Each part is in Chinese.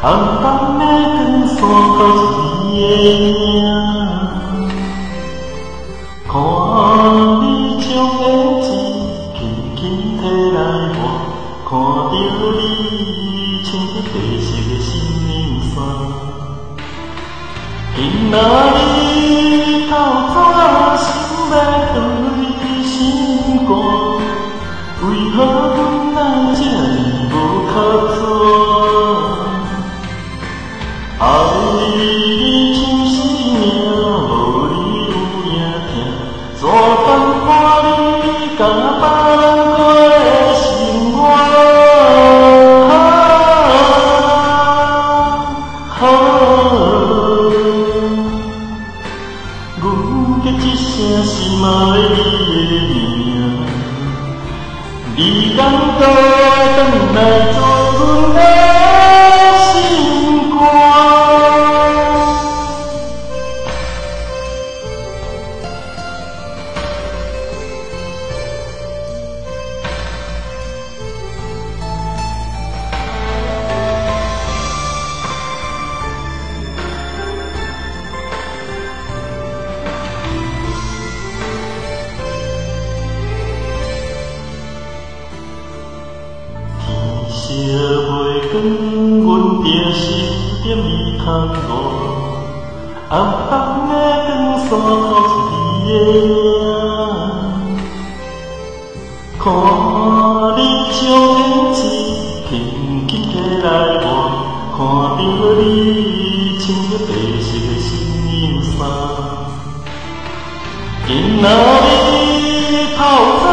红红的光线靠一个影，看你将的钱轻轻摕来换，看到你穿着白色的新棉衫，今仔日透早想要对心肝，为何阮人这呢无靠山？爱你像生命，无你有影疼，怎敢看你甲别人过生活？阮结一声心爱你的名，你敢搁转来做阮的心肝？烧袂光，阮定是点你窗外，红红的光线靠一个影，看你将的钱轻轻摕来换，看到你穿着白色的新棉衫，今仔日透早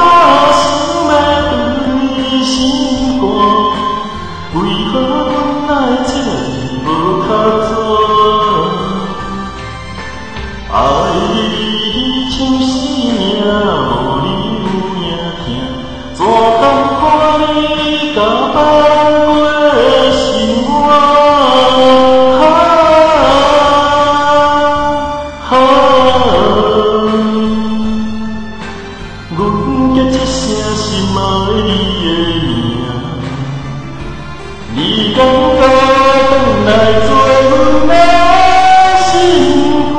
想要对心肝。为何阮爱这无靠山？爱你像生命，无你有影疼，怎敢看你甲别人过生活？阮叫一声心爱你的名。你敢搁转来做阮的心肝？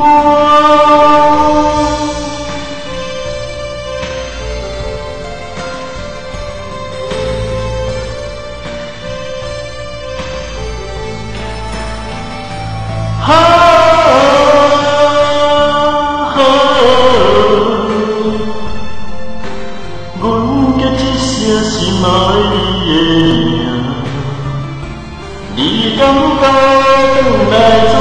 阮叫一声心爱你的名。你敢搁转来做？